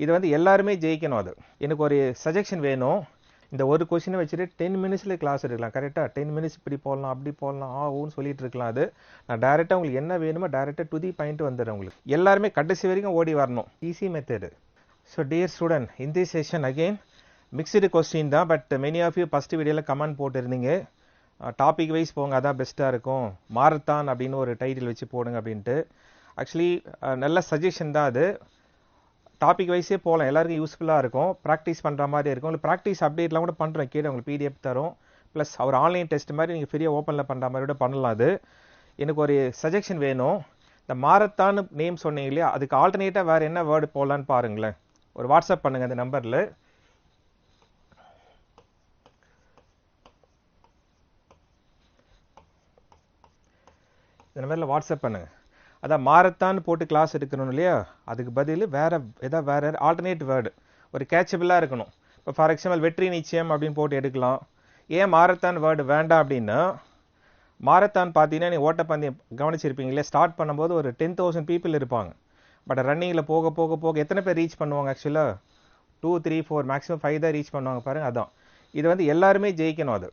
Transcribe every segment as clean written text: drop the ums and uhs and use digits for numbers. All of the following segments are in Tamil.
இது வந்து எல்லாருமே ஜெயிக்கணும். அது எனக்கு ஒரு சஜஷன் வேணும். இந்த ஒரு கொஸ்டினை வச்சுட்டு 10 மினிட்ஸில் கிளாஸ் எடுக்கலாம். கரெக்டாக 10 மினிட்ஸ் இப்படி போடலாம் அப்படி போடலாம் ஊன்னு சொல்லிட்டு இருக்கலாம். அது நான் டைரெக்டாக உங்களுக்கு என்ன வேணுமோ டைரெக்டாக டு தி பாயிண்ட் வந்துடுறேன். உங்களுக்கு எல்லாருமே கடைசி வரைக்கும் ஓடி வரணும். Easy method. So dear student, in this session again mixed question தான். But many of you first வீடியோவில் கமெண்ட் போட்டிருந்தீங்க டாபிக் வைஸ் போங்க, அதான் பெஸ்ட்டாக இருக்கும், மாரத்தான் அப்படின்னு ஒரு டைட்டில் வச்சு போடுங்க அப்படின்ட்டு. ஆக்சுவலி நல்ல சஜஷன் தான் அது. டாபிக் வைஸே போகலாம், எல்லாருக்கும் யூஸ்ஃபுல்லாக இருக்கும், ப்ராக்டிஸ் பண்ணுற மாதிரி இருக்கும். இல்லை ப்ராக்டிஸ் அப்டேட்லாம் கூட பண்ணுறேன், கீழே உங்களுக்கு பிடிஎஃப் தரும். ப்ளஸ் அவர் ஆன்லைன் டெஸ்ட் மாதிரி நீங்கள் ஃப்ரீயாக ஓப்பனில் பண்ணுற மாதிரி கூட பண்ணலாம். அது எனக்கு ஒரு சஜஷன் வேணும். இந்த மாரத்தான் நேம் சொன்னீங்க இல்லையா, அதுக்கு ஆல்டர்னேட்டாக வேறு என்ன வேர்டு போடலான்னு பாருங்களேன். ஒரு வாட்ஸ்அப் பண்ணுங்கள் அந்த நம்பரில். இந்த நம்பரில் வாட்ஸ்அப் பண்ணுங்கள். அதான் மாரத்தான் போட்டு கிளாஸ் எடுக்கணும் இல்லையா, அதுக்கு பதில் வேறு ஏதாவது வேறு ஆல்டர்னேட் வேர்டு ஒரு கேட்சபிளாக இருக்கணும். இப்போ ஃபார் எக்ஸாம்பிள் வெற்றி நிச்சயம் அப்படின்னு போட்டு எடுக்கலாம். ஏன் மாரத்தான் வேர்டு வேண்டாம் அப்படின்னா, மாரத்தான் பார்த்தீங்கன்னா நீங்கள் ஓட்டப்பந்தயம் கவனிச்சிருப்பீங்க இல்லையா, ஸ்டார்ட் பண்ணும்போது ஒரு 10,000 பீப்புள் இருப்பாங்க. பட் ரன்னிங்கில் போக போக போக எத்தனை பேர் ரீச் பண்ணுவாங்க? ஆக்சுவலாக 2, 3, 4 மேக்ஸிமம் 5 தான் ரீச் பண்ணுவாங்க பாருங்கள். அதான் இது வந்து எல்லாருமே ஜெயிக்கணும். அது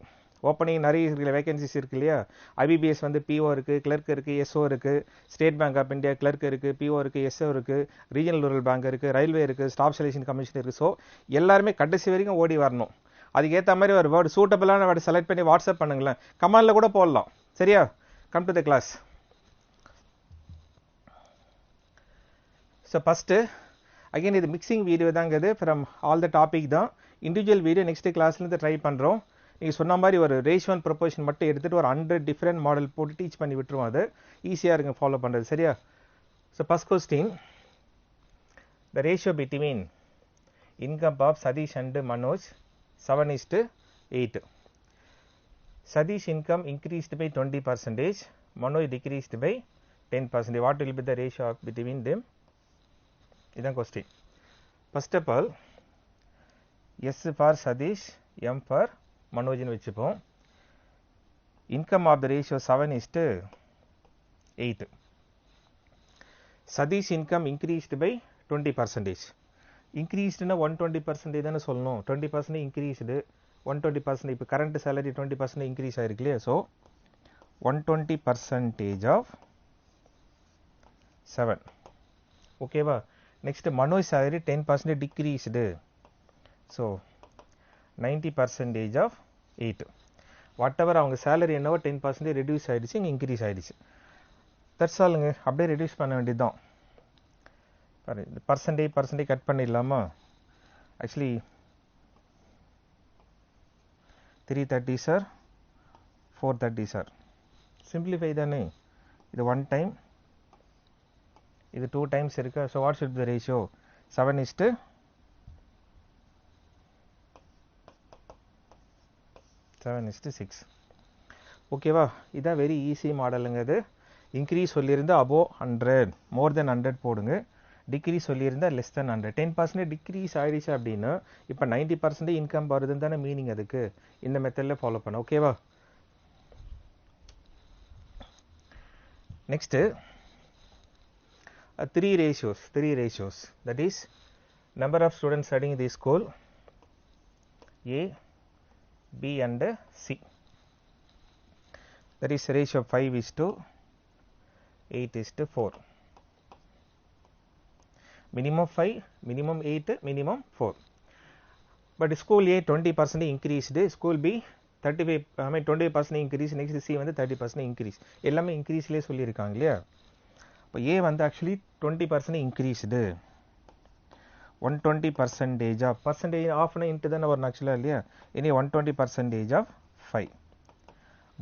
ஓப்பனிங் நிறைய வேகன்சிஸ் இருக்கு இல்லையா. ஐபிபிஎஸ் வந்து பிஓ இருக்குது, கிளர்க் இருக்குது, எஸ்ஓ இருக்குது. State Bank of India clerk இருக்குது, பிஓ இருக்குது, எஸ்ஓ இருக்குது. ரீஜனல் ரூரல் பேங்க் இருக்குது, ரயில்வே இருக்குது, ஸ்டாஃப் செலெக்ஷன் கமிஷன் இருக்குது. ஸோ எல்லாருமே கடைசி வரைக்கும் ஓடி வரணும். அதுக்கேற்ற மாதிரி ஒரு வேர்டு சூட்டபிளான வேர்டு செலக்ட் பண்ணி வாட்ஸ்அப் பண்ணுங்களேன். கமெண்டில் கூட போடலாம். சரியா? Come to the class. So first again இது மிக்சிங் வீடியோ தாங்க. இது ஃப்ரம் ஆல் த டாபிக் தான். இண்டிவிஜுவல் வீடியோ நெக்ஸ்ட்டு கிளாஸ்லேருந்து ட்ரை பண்ணுறோம். நீங்கள் சொன்ன மாதிரி ஒரு ரேஷியோ அண்ட் ப்ரொபோர்ஷன் மட்டும் எடுத்துகிட்டு ஒரு 100 டிஃப்ரெண்ட் மாடல் போட்டு டீச் பண்ணி விட்டுருவோம். அது ஈஸியாக இருக்குங்க ஃபாலோ பண்ணுறது. சரியா? So first question, the ratio between income of Satish and Manoj 7:8. Sadish income increased by 20%, Manoj decreased by 10%. What will be the ratio between them? This question. First of all, S for Sadish, M for Manoj in vechipom. Income of the ratio 7:8. Sadish income increased by 20%. Increased na 120% தான சொல்லணும். 20% increased, 120%. இப்போ கரண்ட் சேலரி 20% இன்க்ரீஸ் ஆயிருக்கு இல்லையா. So 120% of 7. ஓகேவா? Next Manoj salary 10% decreased. So 90% of 8. What எவர் அவங்க சேலரி என்னவோ 10% ரெடியூஸ் ஆகிடுச்சு, இங்கே இன்க்ரீஸ் ஆகிடுச்சு. தட்ஸ் ஆலுங்க. அப்படியே ரெடியூஸ் பண்ண வேண்டியது தான். பர்சன்டேஜ் கட் பண்ணிடலாமா? Actually 330 sir, 430 sir. சிம்பிளிஃபை தானே. இது 1 டைம், இது 2 டைம்ஸ் இருக்கு. So what should be the ratio? 7:6. ஓகேவா? இதான் வெரி ஈஸி மாடலுங்க. இது இன்க்ரீஸ் சொல்லியிருந்தா அபோவ் 100, மோர் தென் 100 போடுங்க. டிக்ரீஸ் சொல்லியிருந்தா லெஸ் தென் 100. 10% டிக்ரீஸ் ஆகிடுச்சு அப்படின்னா இப்போ 90% இன்கம் வருதுன்னு தானே மீனிங். அதுக்கு இந்த மெத்தடில் ஃபாலோ பண்ண. ஓகேவா? Next 3 ratios. That is number of students studying this school, A, B and C. That is ratio of 5:8:4. Minimum 5, minimum 8, minimum 4. But school A 20% increased, school B 20% increase, next C வந்து 30% increase. எல்லாமே இன்க்ரீஸ்லேயே சொல்லியிருக்காங்க இல்லையா. இப்போ A வந்து ஆக்சுவலி 20% இன்க்ரீஸ்டு. 120% ஆஃப் பர்சன்டேஜ் ஆஃப்னா இன்ட்டு தானே வரும் ஆக்சுவலாக இல்லையா. இனி 120% of 5.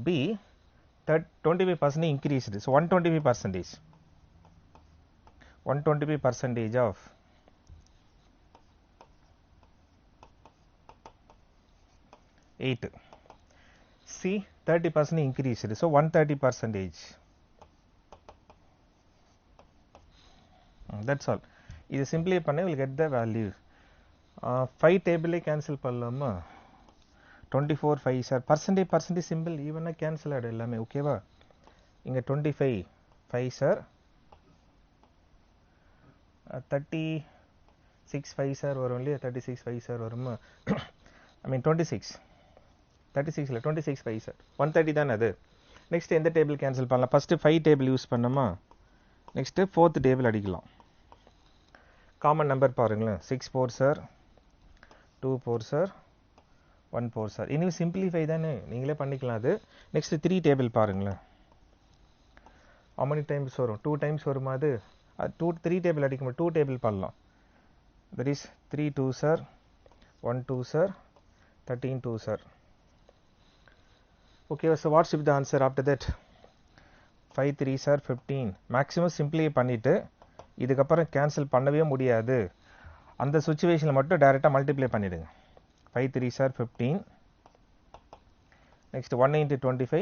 B 25% increased. So 125%. 125% of 8. C 30% increased. So 130%. That's all. இது சிம்பிளை பண்ண will get the value. 5 டேபிளே cancel பண்ணலாமா? 24 5 சார். பர்சன்டேஜ் சிம்பிள் ஈவனாக கேன்சல் ஆகிடும் எல்லாமே. ஓகேவா? இங்கே 25 5 சார், 6 5 சார் வரும் இல்லையா 36 5 சார் வருமா ஐ மீன் 26 36 இல்லை 26 5 சார் 130 தானே அது நெக்ஸ்ட் எந்த டேபிள் கேன்சல் பண்ணலாம் ஃபஸ்ட்டு 5 டேபிள் யூஸ் பண்ணோமா நெக்ஸ்ட்டு 4th டேபிள் அடிக்கலாம் காமன் நம்பர் பாருங்களேன் 6 4 சார் 2 4 சார் 1 4 சார் இன்னும் சிம்பிளிஃபை தானே நீங்களே பண்ணிக்கலாம் அது நெக்ஸ்ட் 3 டேபிள் பாருங்களேன் how many times வரும் 2 times வருமா அது 3 டேபிள் அடிக்கும்போது 2 டேபிள் பண்ணலாம் that is 3 2 sir 1 2 sir 13 2 sir okay so what should be the answer after that 5 3 sir 15 maximum simplify பண்ணிட்டு இதுக்கு அப்புறம் கேன்சல் பண்ணவே முடியாது அந்த சிச்சுவேஷன்ல மட்டும் டைரக்டா மல்டிப்ளை பண்ணிடுங்க 5 3 sir 15 next 1 into 25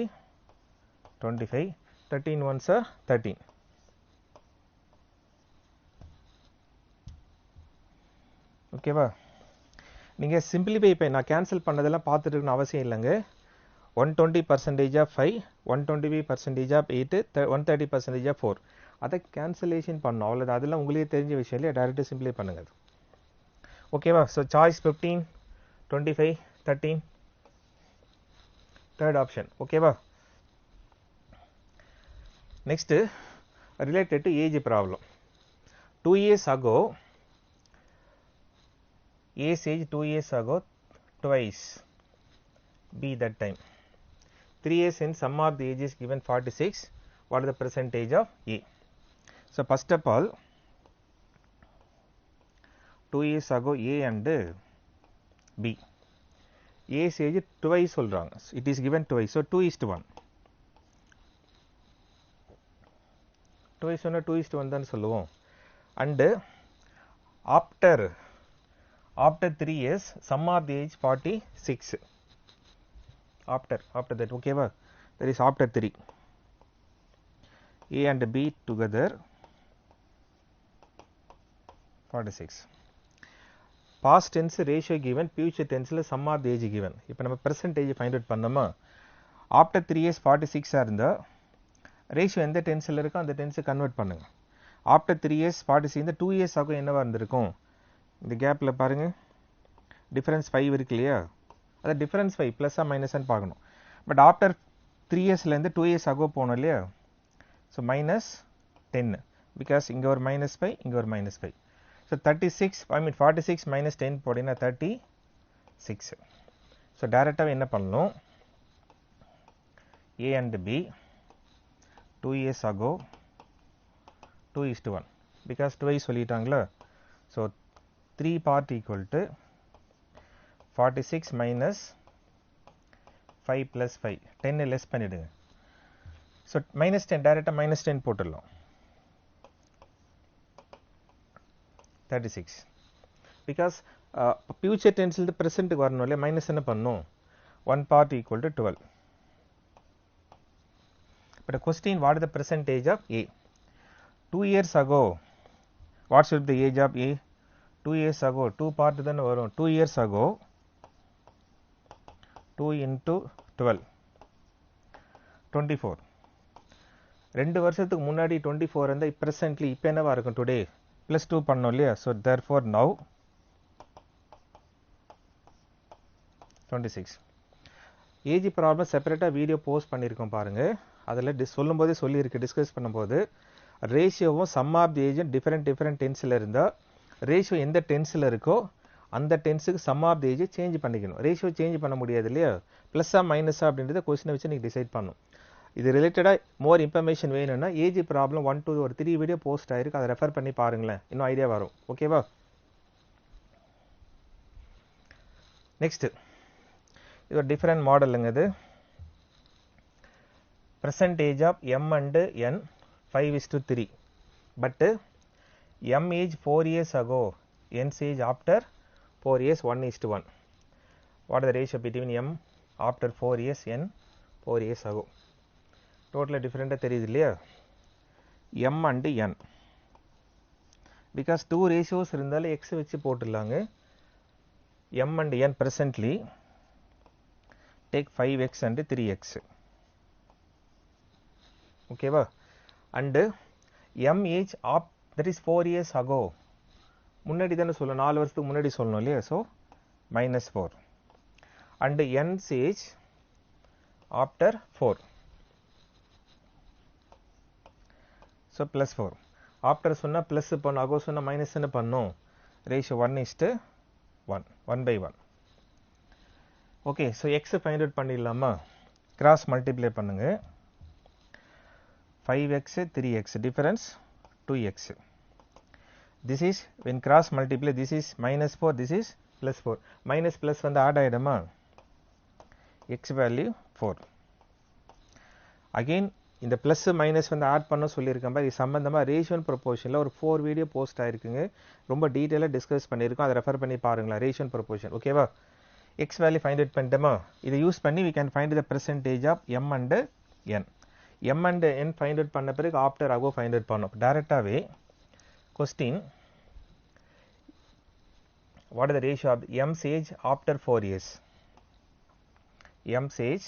25 13 1 sir 13 ஓகேவா நீங்க சிம்பிளிஃபை இப்போ நான் கேன்சல் பண்ணதெல்லாம் பார்த்துட்டு இருக்கணும் அவசியம் இல்லைங்க 120% of 5 120% of 8 130% of 4 அதை கேன்சலேஷன் பண்ணணும் அவ்வளோதான் அதெல்லாம் உங்களுக்கு தெரிஞ்ச விஷயம் இல்லையா டைரக்டாக சிம்பிளை பண்ணுங்க அது ஓகேவா ஸோ சாய்ஸ் 15 25 13 தேர்ட் ஆப்ஷன் ஓகேவா next related to age problem 2 years ago A's age 2 years ago twice B that time 3 years in sum of the age is given 46 what is the percentage of A so first of all 2 years ago A and B A's age twice சொல்றாங்க it is given twice so 2:1 twice சொன்னா 2:1 தான் சொல்லுவோம் and after 3 years sum of the age 46 after that okay va that is after 3 A and B together 46 past tense ratio given future tense la sum of the age given இப்போ நம்ம percentage find out பண்ணோமா after 3 years 46 இருந்தா ரேஷியோ எந்த டென்ஸ்ல இருக்கோ அந்த டென்ஸை கன்வெர்ட் பண்ணுங்க ஆஃப்டர் 3 இயர்ஸ் 46 இந்த 2 இயர்ஸ் ஆகும் என்னவா இருந்திருக்கும் இந்த கேப்ல பாருங்க டிஃபரன்ஸ் 5 இருக்கு இல்லையா அது டிஃபரன்ஸ் 5 பிளஸ்ஸா மைனஸான்னு பார்க்கணும் பட் ஆஃப்டர் 3 இயர்ஸ்ல இருந்து 2 இயர்ஸ் ஆகும் போகணும் இல்லையா ஸோ மைனஸ் 10 பிகாஸ் இங்க ஒரு மைனஸ் 5 இங்க ஒரு மைனஸ் 5 ஸோ 46 மைனஸ் 10 போட்டீங்கன்னா 36 ஸோ டைரக்டாக என்ன பண்ணணும் A and B 2 years ago 2:1 because twice சொல்லிட்டாங்களா so 3 part equal to 46 minus 5 plus 5 10 less பண்ணிடுங்க so minus 10 டைரக்டா minus 10 போட்டுடலாம் 36 because future tense இருந்து present வரணும் இல்லையா மைனஸ் என்ன பண்ணும் 1 part equal to 12 but a question what is the percentage of A 2 years ago what should be the age of A 2 years ago 2 part then varum 2 years ago 2 into 12 24 ரெண்டு வருஷத்துக்கு முன்னாடி 24 இருந்தா presently இப்போ என்னவா இருக்கும் today plus 2 பண்ணோம் இல்லையா so therefore now 26 age problem செப்பரேட்டா வீடியோ போஸ்ட் பண்ணியிருக்கோம் பாருங்க அதில் சொல்லும்போதே சொல்லியிருக்கு டிஸ்கஸ் பண்ணும்போது ரேஷியோவும் சம் ஆஃப் தி ஏஜும் டிஃப்ரெண்ட் டென்ஸில் இருந்தால் ரேஷியோ எந்த டென்ஸில் இருக்கோ அந்த டென்ஸுக்கு சம் ஆஃப் தி ஏஜை சேஞ்ச் பண்ணிக்கணும் ரேஷியோ சேஞ்ச் பண்ண முடியாது இல்லையா ப்ளஸ்ஸா மைனஸா அப்படின்றத கொஸ்டினை வச்சு நீங்கள் டிசைட் பண்ணணும் இது ரிலேட்டடாக மோர் இன்ஃபர்மேஷன் வேணும்னா ஏஜ் ப்ராப்ளம் 1 2 ஒரு 3 வீடியோ போஸ்ட் ஆயிருக்கு அதை ரெஃபர் பண்ணி பாருங்களேன் இன்னும் ஐடியா வரும் ஓகேவா நெக்ஸ்ட் இது ஒரு டிஃபரெண்ட் மாடலுங்க இது percentage of M and N 5:3 but M age 4 years ago N's age after 4 years 1:1 what is the ratio between M after 4 years N 4 years ago totally different தெரியுது இல்லையா M and N because 2 ratios இருந்தாலும் X வச்சு போட்டுடலாங்க M and N presently take 5x and 3x okay va and M age of that is 4 years ago முன்னாடி தானே சொல்லணும், 4 வருஷத்துக்கு முன்னாடி சொல்லணும் இல்லையா? So -4 and nth age after 4. So +4. After சொன்னா ப்ளஸ் பண்ணும், அகோ சொன்னா மைனஸ்ன்னு பண்ணும். Ratio 1:1, 1/1. Okay, so X find out பண்ணிடலாமா? கிராஸ் மல்டிப்ளை பண்ணுங்க. 5x 3x difference 2x. This is when cross multiply, this is -4, this is +4. Minus plus வந்து ஆட் ஆயிடுமா? x value 4. Again இந்த plus minus வந்து ஆட் பண்ண சொல்லியிருக்கேன் பாரு. இது சம்பந்தமா ரேஷியோ அண்ட் ப்ரொபோர்ஷனில் ஒரு 4 வீடியோ போஸ்ட் ஆயிருக்குங்க. ரொம்ப டீட்டெயிலாக டிஸ்கஸ் பண்ணியிருக்கோம். அதை ரெஃபர் பண்ணி பாருங்களா, ரேஷியோ அண்ட் ப்ரொபோர்ஷன். ஓகேவா? எக்ஸ் வேல்யூ ஃபைண்ட் அவுட் பண்ணிட்டோமா? இதை யூஸ் பண்ணி we can find the percentage of m and n. m and n find out பண்ண பிறகு ஆஃப்டர் அகோ ஃபைண்ட் அவுட் பண்ணோம். டைரக்டாகவே question, what is the ratio of m's age after 4 years? m's age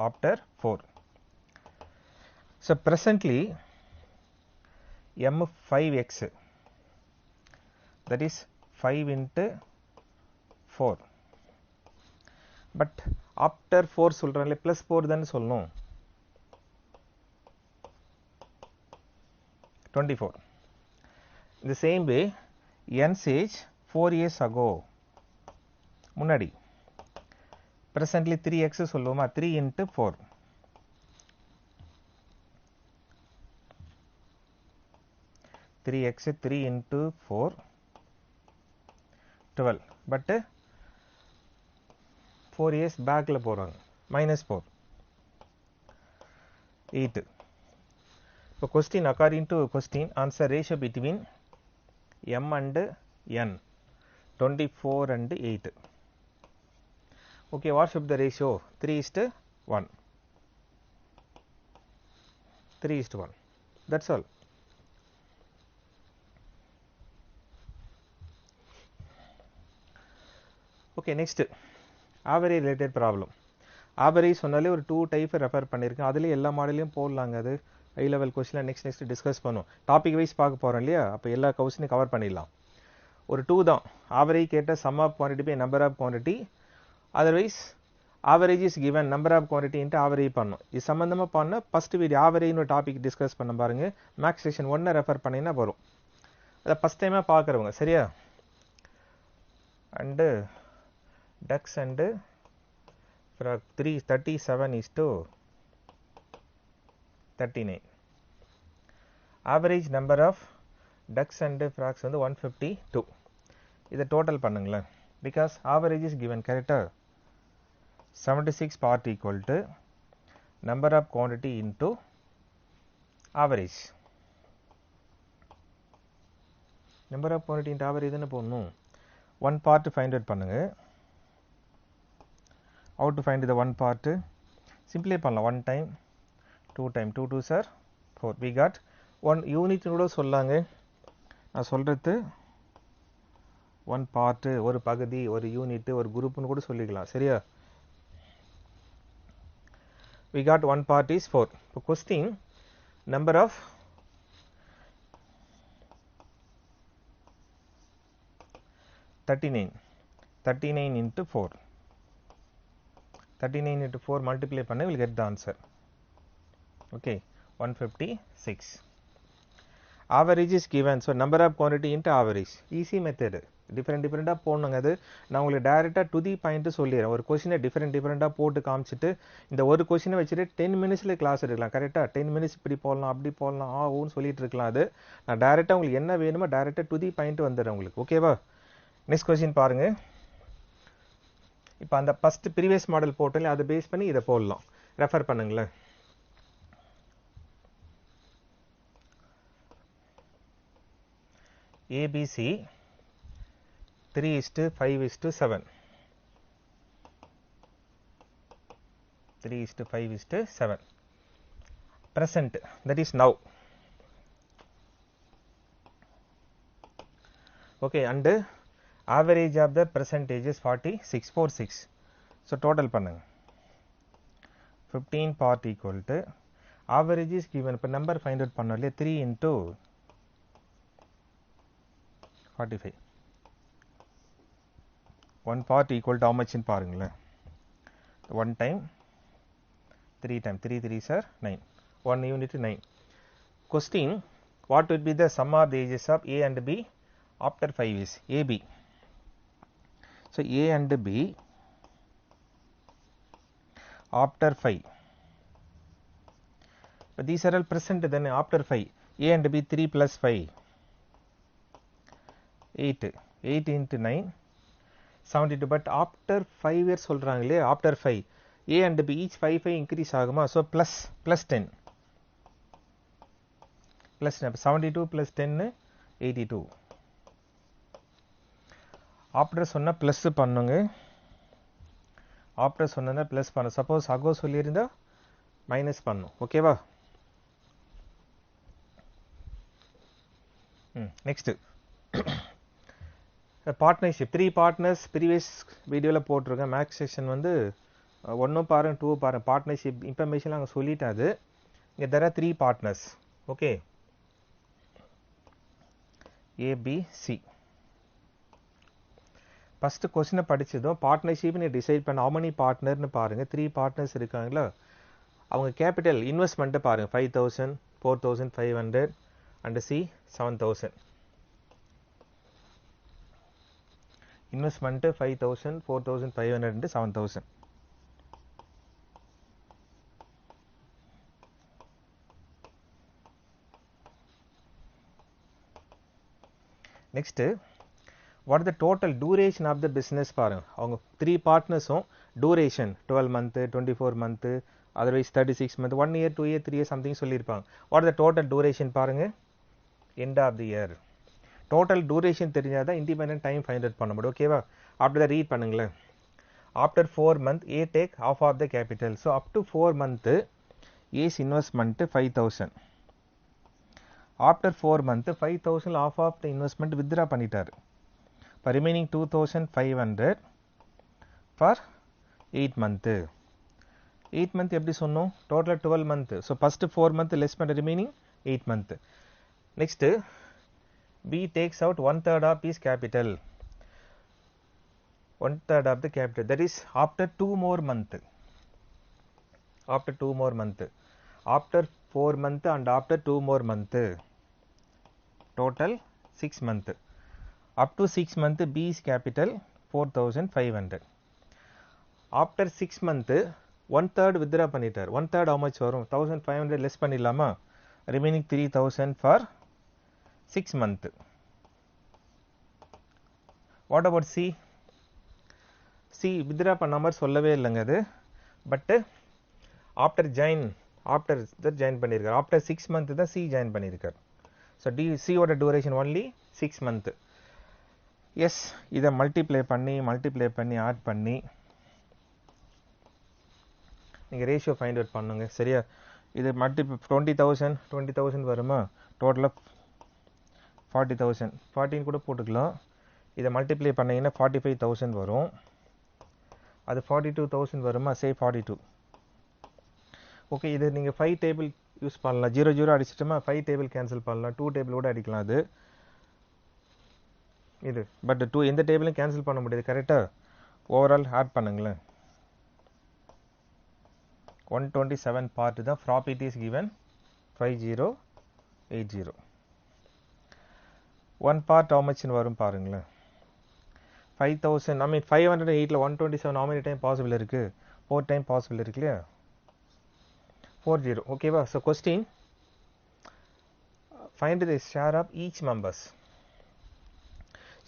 after 4. So presently m 5x, that is 5 into 4. But after 4 சொல்றாங்களே +4 தானே சொல்லணும். 24. In the same way, n's age 4 years ago, முன்னாடி presently 3x சொல்லுவோமா? 3 into 4. 3x 3 into 4 12. But 4 years backல போறாங்க. -4 8. இப்போ question, according to question, answer ratio between m and n 24 and 8. Okay, what should be the ratio? 3:1. 3:1. That's all. Okay, next average related problem. average சொன்னாலே ஒரு 2 டைப் ரெஃபர் பண்ணியிருக்கேன். அதுலேயே எல்லா மாடலையும் போடலாங்க. அது ஹை லெவல் கொஸ்டினில் நெக்ஸ்ட் டிஸ்கஸ் பண்ணுவோம். டாபிக் வைஸ் பார்க்க போகிறோம் இல்லையா? அப்போ எல்லா கொஸ்டினையும் கவர் பண்ணிடலாம். ஒரு 2 தான். ஆவரேஜ் கேட்டால் sum of quantity by number of quantity, otherwise average is given number of quantity into average பண்ணணும். இது சம்மந்தமாக பண்ண ஃபஸ்ட் வீடியோ ஆவரேஜ்னு டாபிக் டிஸ்கஸ் பண்ண பாருங்கள். மேக்ஸ் செக்ஷன் 1 ரெஃபர் பண்ணிங்கன்னா வரும். அதை ஃபஸ்ட் டைமாக பார்க்குறவங்க சரியா? And ducks and frog 37:39. average number of ducks and frogs வந்து 152. இதை டோட்டல் பண்ணுங்களேன். because average is given, correct? 76 part equal to number of quantity into average. number of quantity into average தானே போடணும். 1 part find out பண்ணுங்க. how to find the 1 part? simply பண்ணலாம். 1 time 2 time 2 2s are 4. we got 1 unit கூட சொல்லாங்க. நான் சொல்றது 1 part, ஒரு பகுதி, ஒரு யூனிட், ஒரு குரூப்னு கூட சொல்லிக்கலாம் சரியா? we got 1 part is 4. இப்போ question, number of thirty-nine into 4. 39 into 4 multiply பண்ண will get the answer. Okay, 156. average is given, so number of quantity into average. easy method. டிஃப்ரெண்ட்டாக போடணுங்க. அது நான் உங்களுக்கு டைரெக்டாக டு தி பாயிண்ட்டு சொல்லிடுறேன். ஒரு கொஸ்டினை டிஃப்ரெண்ட்டாக போட்டு காமிச்சிட்டு இந்த ஒரு கொஸ்டினை வச்சுட்டு 10 மினிட்ஸில் கிளாஸ் எடுக்கலாம். கரெக்டாக 10 மினிட்ஸ் இப்படி போடலாம், அப்படி போடலாம், ஓன்னு சொல்லிட்டு இருக்கலாம். அது நான் டைரெக்டாக உங்களுக்கு என்ன வேணுமோ டைரெக்டாக டு தி பாயிண்ட் வந்துடுறேன் உங்களுக்கு. ஓகேவா? நெக்ஸ்ட் கொஸ்டின் பாருங்க. இப்போ அந்த ஃபர்ஸ்ட் ப்ரீவியஸ் மாடல் போட்டோம்ல, அதை பேஸ் பண்ணி இதை போடலாம். ரெஃபர் பண்ணுங்களேன். ABC 3:5:7. 3:5:7. present, that is now. okay, and average of the percentage is 46. so total பண்ணுங்க. 15 part equal to average is given. இப்போ number find out பண்ணோம் இல்லையா? 3 into 45. 1 part equal to how much in பாருங்களேன் 1 time 3 time 3 3s are 9 1 unit 9. Question, what would be the sum of the ages of A and B after 5 years? AB. So A and B after 5. But these are all present then after 5. A and B 3 plus 5 8 8 into 9 72. But after 5 years சொல்றாங்களே after 5 A and B each 5 increase ஆகுமா? So plus 10 plus 72 plus 10 82. after சொன்னா plus பண்ணுங்க, after சொன்னா plus பண்ணு. சப்போஸ் அகோ சொல்லியிருந்தா மைனஸ் பண்ணும். ஓகேவா? நெக்ஸ்ட் பார்ட்னர்ஷிப் 3 பார்ட்னர்ஸ் ப்ரீவியஸ் வீடியோவில் போட்டிருக்கேன். மேக்ஸ் செக்ஷன் வந்து 1 பாருங்க 2 பாருங்க. பார்ட்னர்ஷிப் இன்ஃபர்மேஷன் அங்கே சொல்லிட்டாது. இங்கே there are 3 partners. Okay, ABC. First கொஸ்டினை படிச்சதும் பார்ட்னர்ஷிப்னு டிசைட் பண்ண how many பார்ட்னர்னு பாருங்கள். 3 பார்ட்னர்ஸ் இருக்காங்களா, அவங்க கேபிட்டல் இன்வெஸ்ட்மெண்ட்டை பாருங்கள். 5000 4500 and C 7000. Investment 5000 4500 and 7000. Next what is the total duration of the business பாருங்க. அவங்க 3 பார்ட்னர்ஸும் duration 12 month 24 month otherwise 36 month 1 year 2 year 3 year something சொல்லியிருப்பாங்க. what is the total duration பாருங்க. end of the year. total duration தெரிஞ்சாதான் independent time find out பண்ண முடியும். ஓகேவா? after that read பண்ணுங்களேன். after 4 month A take half of the capital. so up to 4 month A's investment 5000. after 4 month 5000 half of the investment withdraw பண்ணிட்டாரு. இப்போ ரிமைனிங் 2500 ஃபார் 8 மந்த்து. 8 மந்த் எப்படி சொன்னோம்? டோட்டலாக 12 month. So first 4 month less பண்ண remaining 8 month. Next B takes out 1/3 of is capital. 1/3 of the capital that is after 2 more month. After 2 more month. After 4 month and after 2 more month. Total 6 month. up to 6 month B's capital 4500. after 6 month 1/3 withdraw பண்ணிட்டார். 1/3 how much வரும்? 1500 less பண்ணிடலாமா? remaining 3000 for 6 month. what about C? C withdraw பண்ண மாதிரி சொல்லவே இல்லைங்க அது. பட்டு ஆஃப்டர் ஜாயின் பண்ணியிருக்கார். ஆஃப்டர் 6 month தான் C ஜாயின் பண்ணியிருக்கார். ஸோ C ஓட டூரேஷன் ஒன்லி 6 month. எஸ், இதை மல்டிப்ளை பண்ணி ஆட் பண்ணி நீங்கள் ரேஷியோ ஃபைண்ட் அவுட் பண்ணுங்க. சரியா? இது 20,000 வருமா? டோட்டலாக 40,000 14 கூட போட்டுக்கலாம். இதை மல்டிப்ளை பண்ணிங்கன்னா 45,000 வரும். அது 42,000 வருமா? சே 42. ஓகே, இது நீங்கள் 5 டேபிள் யூஸ் பண்ணலாம். 0 0 அடிச்சிட்டோமா 5 டேபிள் கேன்சல் பண்ணலாம். 2 டேபிள் கூட அடிக்கலாம். அது இது பட் 2 எந்த டேபிளும் கேன்சல் பண்ண முடியாது. கரெக்டாக ஓவரால் ஆட் பண்ணுங்களேன். 127 பார்ட் தான் properties given 5080. 1 part how much வரும் பாருங்களேன். 5000 I mean 508ல 127 how many டைம் பாசிபிள் இருக்கு? 4 டைம் பாசிபிள் இருக்கு இல்லையா? 40. ஓகேவா? So question find the share of each members.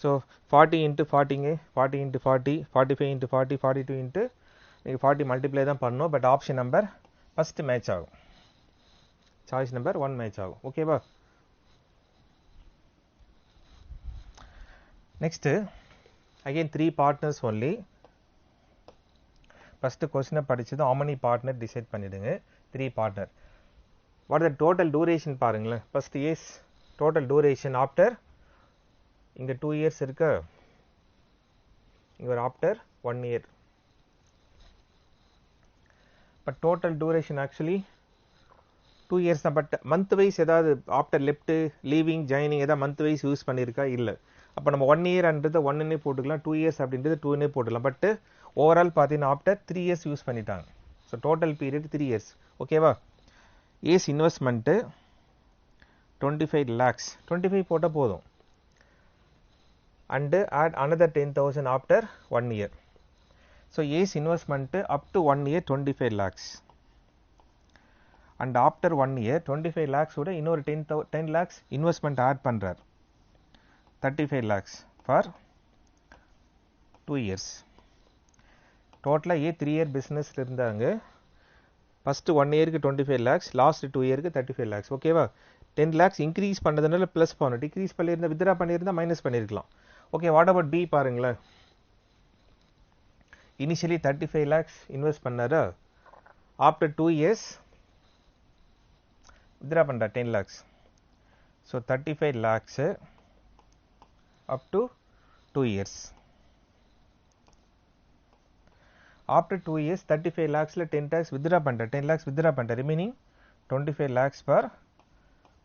ஸோ 40 into 40ங்க 40 into 40 45 into 40 42 into நீங்கள் 40 மல்டிப்ளை தான் பண்ணணும். But option number first match ஆகும். சாய்ஸ் நம்பர் 1 மேட்ச் ஆகும். ஓகேவா? Next again 3 partners only. First கொஸ்டினை படித்தது how many பார்ட்னர் டிசைட் பண்ணிவிடுங்க. 3 partner. What the total duration பாருங்களேன். First years total duration after இங்கே 2 years இருக்கு. இங்கே ஒரு after 1 year. But total duration actually 2 years தான். பட் மந்த் வைஸ் ஏதாவது ஆஃப்டர் லெஃப்ட் லீவிங் ஜாயினிங் ஏதாவது மந்த் வைஸ் யூஸ் பண்ணியிருக்கா? இல்லை. அப்போ நம்ம 1 இயர்ன்றது 1ன்னே போட்டுக்கலாம், 2 இயர்ஸ் அப்படின்றது 2ன்னே போட்டுக்கலாம். பட் ஓவரால் பார்த்தீங்கன்னா ஆஃப்டர் 3 இயர்ஸ் யூஸ் பண்ணிட்டாங்க. So total period 3 years. ஓகேவா? ஏஸ் இன்வெஸ்ட்மெண்ட்டு 25 lakhs, 25 போட்டால் போதும். And add another 10,000 after 1 year. So as investment up to 1 year 25 lakhs. And after 1 year 25 lakhs-ஓட இன்னொரு 10 lakhs இன்வெஸ்ட்மெண்ட் ஆட் பண்ணுறார், 35 lakhs ஃபார் 2 இயர்ஸ். டோட்டலாக 3 இயர் பிஸ்னஸில் இருந்தாங்க. ஃபஸ்ட்டு 1 இயருக்கு 25 lakhs, லாஸ்ட் 2 இயருக்கு 35 lakhs. ஓகேவா? 10 lakhs இன்க்ரீஸ் பண்ணதுனால ப்ளஸ் பண்ணணும், டிக்ரீஸ் பண்ணியிருந்தால் வித்ரா பண்ணியிருந்தால் மைனஸ் பண்ணியிருக்கலாம். ஓகே, வாட் அபவுட் பி பாருங்களேன். இனிஷியலி 35 lakhs இன்வெஸ்ட் பண்ணாரா, ஆஃப்டர் 2 இயர்ஸ் வித்ரா பண்ணுறா 10 lakhs. So 35 lakhs up to 2 years. After 2 years 35 lakhs-ல 10 lakhs withdraw பண்ணுற, 10 lakhs வித்ரா பண்ணுற, remaining 25 lakhs per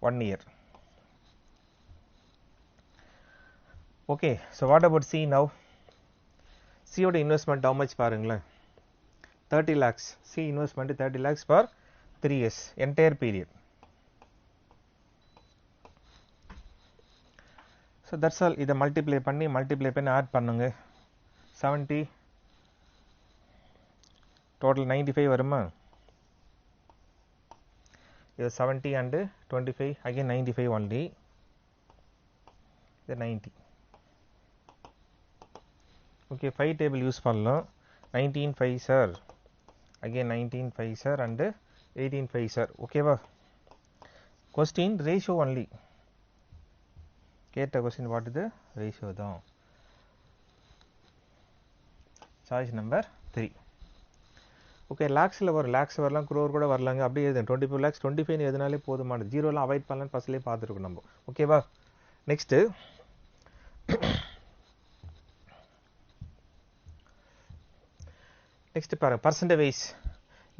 1 year. Okay, so what about C now? C oda investment how much பாருங்களேன், 30 lakhs. C investment 30 lakhs for 3 years entire period. So that's all. இதை மல்டிப்ளை பண்ணி ஆட் பண்ணுங்க. 70 டோட்டல் 95 வருமா? இது 70 and 25 again 95 only. இது 90. okay, 5 table யூஸ் பண்ணலாம். 19 5 sir, again 19 5 sir and 18 5 sir. ஓகேவா? question ratio only. கேட்ட question what is the ratio தான். choice number 3. ஓகே, லேக்ஸில் வரும், லேக்ஸ் வரலாம், குரோர் கூட வரலாங்க. அப்படியே எழுதுங்க 24 lakhs 25 எதுனாலே போதுமானது. ஜீரோலாம் அவாய்ட் பண்ணலான்னு ஃபஸ்ட்லேயே பார்த்துருக்கோம் நம்ம. ஓகேவா? நெக்ஸ்ட்டு பாருங்க, percentage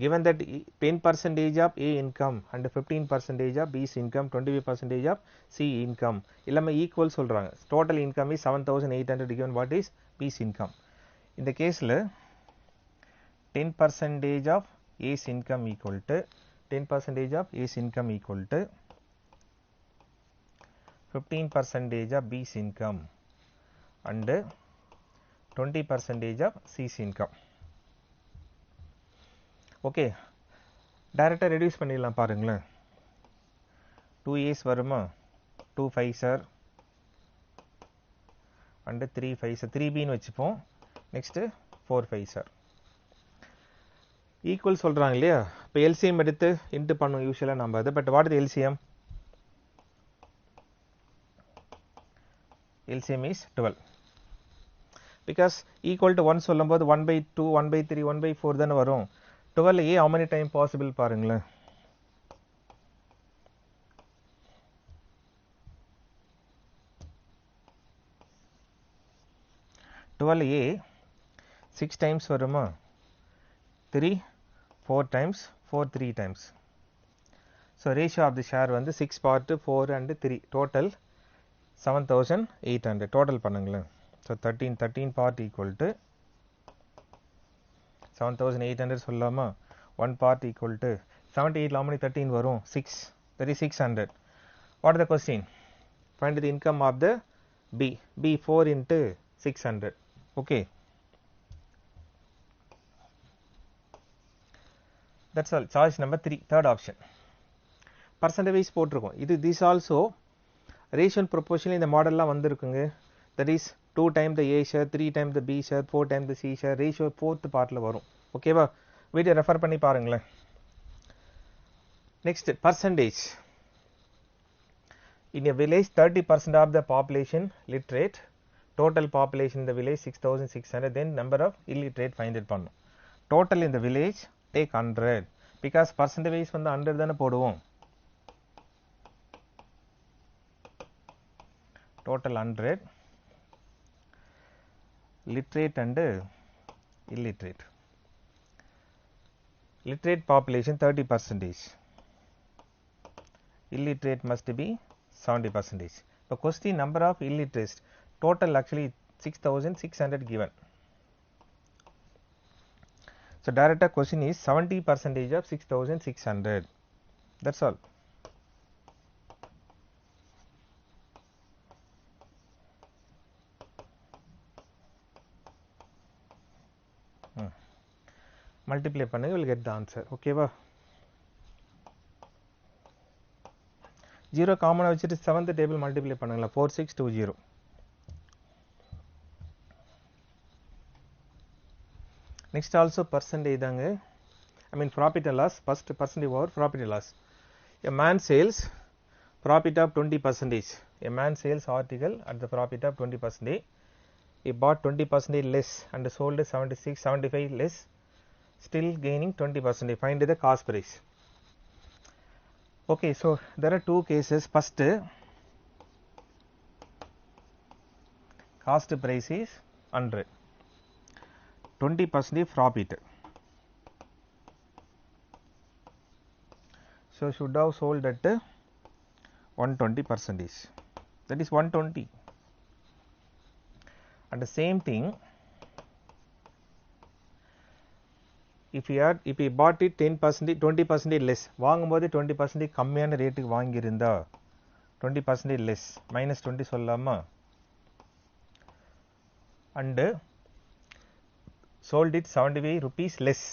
given that 10% of A income and 15% of B's income, 25% of C income எல்லாமே ஈக்குவல் சொல்கிறாங்க. Total income is 7,800 given what is B's income. இந்த கேஸில் 10% of A's income equal to 10% of A's income equal to 15% of B's income and 20% of C's income. Okay, டைரெக்டாக ரெடியூஸ் பண்ணிடலாம் பாருங்களேன். 2 A's வருமா, 2 5 sir and 3 5 sir, 3Bன்னு வச்சுப்போம். Next 4 5 sir. ஈக்குவல் சொல்கிறாங்க இல்லையா? இப்போ எல்சிஎம் எடுத்து இன்ட்டு பண்ணுவோம் யூஸ்வலாக நம்ம அது. But what is LCM? LCM is 12. Because equal to 1 சொல்லும் போது 1/2 1/3 1/4 தானே வரும். 12 ஏ how many டைம் பாசிபிள் பாருங்களேன். A 6 டைம்ஸ் வருமா, 3 4 times 4 3 times. So ratio of the share வந்து 6 part 4 and 3 total 7,800 total பண்ணுங்களேன். So 13 part equal to 7,800 சொல்லலாமா. 1 part equal to 78 how many 13 வரும், 6, that is 600. What is the question? Find the income of the B 4 into 600. okay, that's all. choice number 3, third option. percentage போட்டிருக்கோம். இது this also ratio and proportion இந்த மாடல்லாம் வந்திருக்குங்க. that is 2 times the A share, 3 times the B share, 4 times the C share. ratio 4th பார்ட்ல வரும். ஓகேவா? வீடியோ ரெஃபர் பண்ணி பாருங்களேன். Next percentage. in a village 30% of the population literate. total population in the village 6,600. then number of illiterate find it பண்ணும். total in the village take 100 because percentage வந்து 100 தானே போடுவோம். total 100 literate and illiterate. literate population 30%, illiterate must be 70%. இப்போ question number of illiterates total actually 6,600 given. So direct question is 70% of 6,600. That's all. Multiply பண்ணு, you will get the answer. Okay வா? 0 காமனா வச்சிட்டு 7th table multiply பண்ணுங்களா 4620. Next also percentage தாங்க. I mean profit and loss. First percentage over profit and loss. A man sells profit of 20%. A man sells article at the profit of 20%. He bought 20% less and sold 75 less, still gaining 20%. Find the cost price. Okay, so there are two cases. First, cost price is 100, 20% profit. So should have sold at 120%. That is 120. And the same thing, if he bought it 10%, 20% less, வாங்கும்போது 20% கம்மியான ரேட்டுக்கு வாங்கியிருந்தா 20% less minus 20 சொல்லலாமா, and sold it 75 rupees less,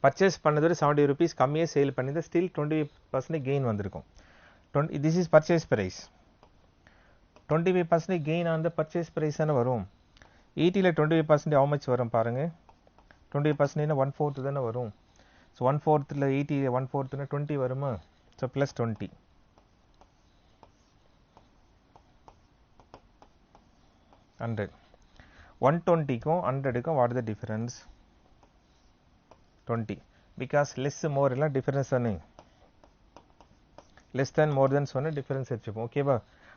purchase பண்ணது 70 rupees கம்மியா சேல் பண்ணியிருந்தா still 20% gain வந்திருக்கும். This is purchase price. 25% gain on the purchase price தானே வரும். 80ல 25% how much வரும் பாருங்க, 20% னா 1/4 தானே வரும். ஸோ 1/4ல 80 1/4னா 20 வருமா, ஸோ ப்ளஸ் 20. ஹண்ட்ரட் 120க்கும் 100க்கும் what the difference 20, because less more எல்லாம் டிஃபரன்ஸ் தானே, லெஸ் தேன் மோர் தேன் சொன்ன டிஃபரன்ஸ் வச்சுப்போம். ஓகேவா,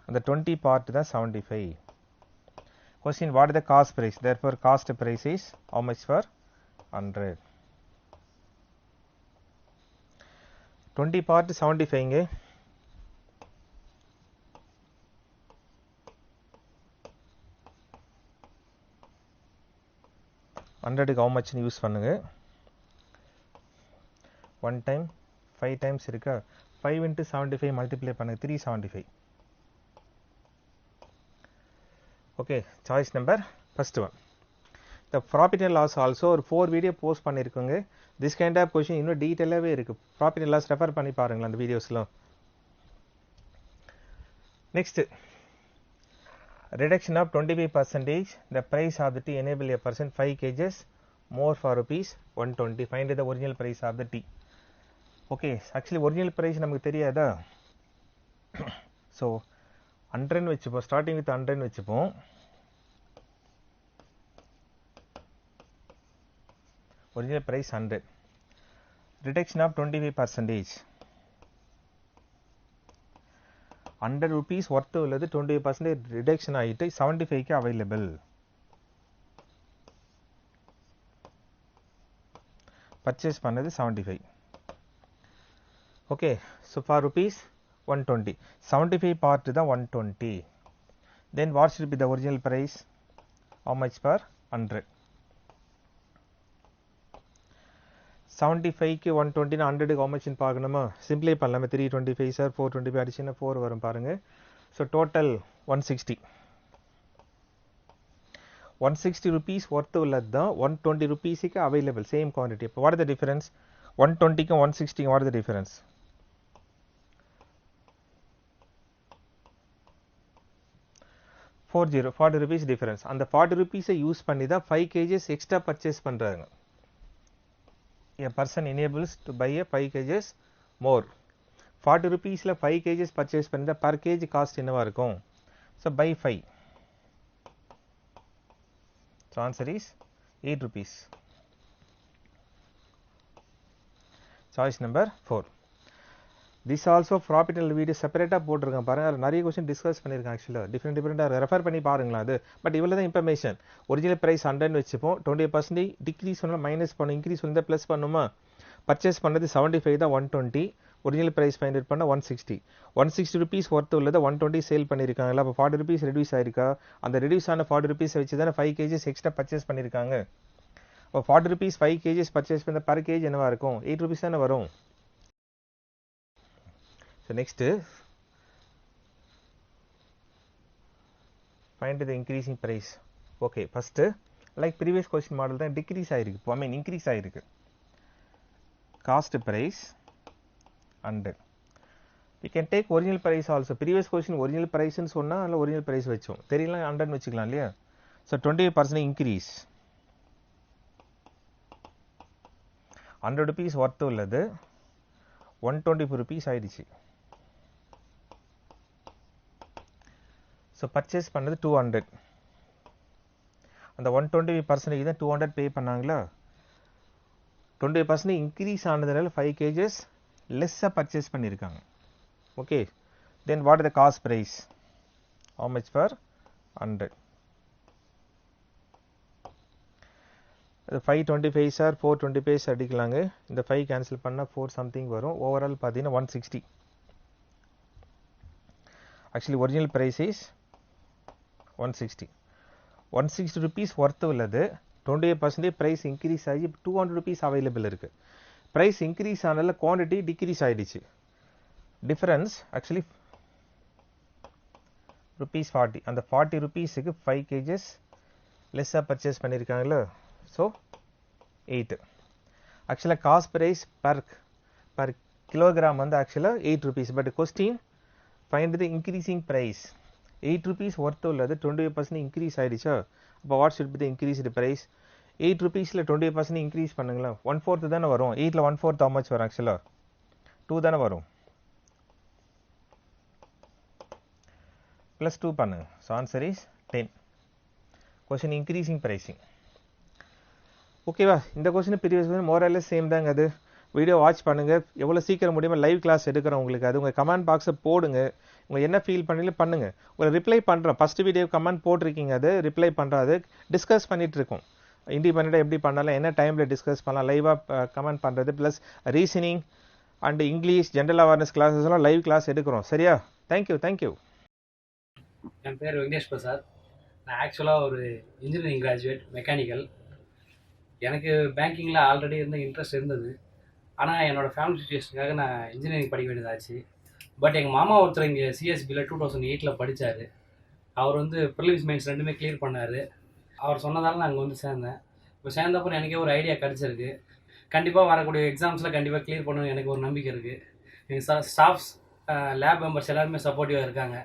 அந்த 20 பார்ட் தான் 75. Question, what is the cost price? Therefore cost price is how much for 100. 20 part 75 ங்க, ஹண்ட்ரடுக்கு how much யூஸ் பண்ணுங்க. 1 time 5 times இருக்கா, 5 into 75 multiply பண்ணுங்க 375. Okay, choice number first one. The profit and loss also ஒரு 4 வீடியோ போஸ்ட் பண்ணியிருக்கோங்க. திஸ் கைண்ட் ஆஃப் கொஷின் இன்னும் டீட்டெயிலாகவே இருக்குது. ப்ராஃபிட் அண்ட் லாஸ் ரெஃபர் பண்ணி பாருங்களேன் அந்த வீடியோஸ்லாம். Next, reduction of 25%, the price of the tea enable a person 5 kgs more for rupees 120. Find the original price of the tea. Okay, actually original price நமக்கு தெரியாதா, ஸோ 100 வச்சுப்போம், ஸ்டார்டிங் வித் 100 வச்சுப்போம். Original price 100, reduction of 25%, 100 rupees worth உள்ளது 25% ரிடக்ஷன் ஆகிட்டு 75க்கு அவைலபிள். பர்ச்சேஸ் பண்ணது 75. ஓகே, ஸோ ஃபார் rupees 120, 75 பார்ட் தான் 120. Then what should be the original price, how much per 100. 75க்கு 120 100க்கு how much பார்க்கணுமா, சிம்பிளே பண்ணலாமே, 325 சார் 425 அடிச்சுன்னா 4 வரும் பாருங்க. So total 160. 160 rupees ஒர்த்து உள்ளது தான் 120 rupeesக்கு அவைலபிள், சேம் குவான்டிட்டி. இப்போ வாட் இஸ் த டிஃபரன்ஸ், 120க்கும் 160 what is the difference, 40 rupees difference. அந்த 40 rupeesஐ யூஸ் பண்ணி தான் 5 kgs எக்ஸ்ட்ரா பர்ச்சேஸ் பண்ணுறாங்க. A person enables to buy a 5 kgs more. 40 rupeesல 5 kgs purchase பண்ணி தான் per kg காஸ்ட் என்னவா இருக்கும், so buy 5. So answer is 8 rupees. Choice number 4. This also profit and video செப்பரேட்டாக போட்டிருக்கேன் பாருங்க, அதில் நிறைய கொஸ்டின் டிஸ்கஸ் பண்ணியிருக்கேன். ஆக்சுவலாக டிஃப்ரெண்டாக ரெஃபர் பண்ணி பாருங்களா அது. பட் இவ்வளோ தான் இன்ஃபர்மேஷன். ஒரிஜினல் ப்ரைஸ் 100 வச்சுப்போம், 20% டிக்ரீஸ் பண்ணால் மைனஸ் பண்ணும், இன்க்ரீஸ் பண்ணால் ப்ளஸ் பண்ணுமா. பர்ச்சேஸ் பண்ணது 75 தான் 120, ஒரிஜினல் ப்ரைஸ் ஃபைண்ட் அவுட் பண்ணால் 160. 160 rupees ஒர்த்து உள்ளதை 120 சேல் பண்ணியிருக்காங்களா? அப்போ 40 rupees ரெடியூஸ் ஆயிருக்கா? அந்த ரெடியூஸ் ஆன 40 rupees வச்சு தானே 5 kgs எக்ஸ்ட்ரா பர்ச்சேஸ் பண்ணியிருக்காங்க. இப்போ 40 rupees 5 kgs பர்ச்சேஸ் பண்ண பர் கேஜ் என்னவா இருக்கும்? 8 rupees தானே வரும். So next find the increasing price. Okay, first like previous question model தான் decrease ஆயிருக்கு, I mean increase ஆயிருக்கு. Cost price and we can take original price also. Previous question original price ன்னு சொன்னா அல்ல original price வெச்சோம், தெரியல 100 ன்னு வெச்சுக்கலாம் இல்லையா? So 20% increase, 100 rupees worth உள்ளது 124 rupees ஆயிடுச்சு. ஸோ பர்ச்சேஸ் பண்ணது 200. அந்த 120% தான் 200 பே பண்ணாங்களா? 20% இன்க்ரீஸ் ஆனதுனால 5 kgs லெஸ்ஸாக பர்ச்சேஸ் பண்ணியிருக்காங்க. Okay, then what is the cost price? How much for 100? அது 525 சார் 425 அடிக்கலாங்க. இந்த 5 கேன்சல் பண்ணால் 4 சம்திங் வரும். ஓவரால் பார்த்தீங்கன்னா 160. Actually original price is 160. 160 rupees worth உள்ளது 28% ப்ரைஸ் இன்க்ரீஸ் ஆகி 200 rupees அவைலபிள் இருக்கு. ப்ரைஸ் இன்க்ரீஸ் ஆனால குவான்டிட்டி டிக்ரீஸ் ஆயிடுச்சு. Difference actually ₹40. அந்த 40 rupeesக்கு 5 kgs லெஸ்ஸாக பர்ச்சேஸ் பண்ணியிருக்காங்களா? ஸோ 8. ஆக்சுவலாக காஸ்ட் ப்ரைஸ் பர் கிலோகிராம் வந்து ஆக்சுவலாக 8 rupees. But question find the increasing price. 8 rupees worth உள்ளது 28% இன்க்ரீஸ் ஆயிடுச்சா? அப்போ what should be the increased price? 8 rupeesல 28% இன்க்ரீஸ் பண்ணுங்களா? 1/4 தானே வரும். 8ல 1/4 how much வரும்? ஆக்சுவலாக 2 தானே வரும். +2 பண்ணுங்க. So answer is 10. Question increasing pricing. ஓகேவா? இந்த கொஸ்டின் ப்ரீவியஸ் கொஸ்டின் மோரலஸ் சேம் தாங்க. அது வீடியோ வாட்ச் பண்ணுங்கள், எவ்வளோ சீக்கிரம் முடியுமோ லைவ் கிளாஸ் எடுக்கிறோம் உங்களுக்கு. அது உங்கள் கமெண்ட் பாக்ஸை போடுங்க, உங்கள் என்ன ஃபீல் பண்ணல பண்ணுங்கள். உங்களை ரிப்ளை பண்ணுறோம். ஃபஸ்ட்டு வீடியோ கமெண்ட் போட்டிருக்கீங்க, அது ரிப்ளை பண்ணுறது டிஸ்கஸ் பண்ணிகிட்டு இருக்கோம். இண்டிபெண்ட்டாக எப்படி பண்ணலாம், என்ன டைமில் டிஸ்கஸ் பண்ணலாம், லைவாக கமெண்ட் பண்ணுறது plus reasoning and English general awareness classes எல்லாம் லைவ் கிளாஸ் எடுக்கிறோம். சரியா? தேங்க்யூ. என் பேர் வெங்கடேஷ் பிரசாத். நான் ஆக்சுவலாக ஒரு இன்ஜினியரிங் கிராஜுவேட் மெக்கானிக்கல். எனக்கு பேங்கிங்கில் ஆல்ரெடி இன்ட்ரெஸ்ட் இருந்தது. ஆனால் என்னோடய ஃபேமிலி சுச்சுவேஷனுக்காக நான் இன்ஜினியரிங் படிக்க வேண்டியதாச்சு. பட் எங்கள் மாமா ஒருத்தர் இங்கே சிஎஸ்பியில் 2008 படித்தார். அவர் ப்ரிலிம்ஸ் மெயின்ஸ் ரெண்டுமே கிளியர் பண்ணார். அவர் சொன்னதால் நான் அங்கே சேர்ந்தேன். இப்போ சேர்ந்தப்போ எனக்கே ஒரு ஐடியா கிடச்சிருக்கு. கண்டிப்பாக வரக்கூடிய எக்ஸாம்ஸில் கண்டிப்பாக கிளியர் பண்ணணும்னு எனக்கு ஒரு நம்பிக்கை இருக்குது. எங்கள் ஸ்டாஃப்ஸ் லேப் மெம்பர்ஸ் எல்லாருமே சப்போர்ட்டிவாக இருக்காங்க.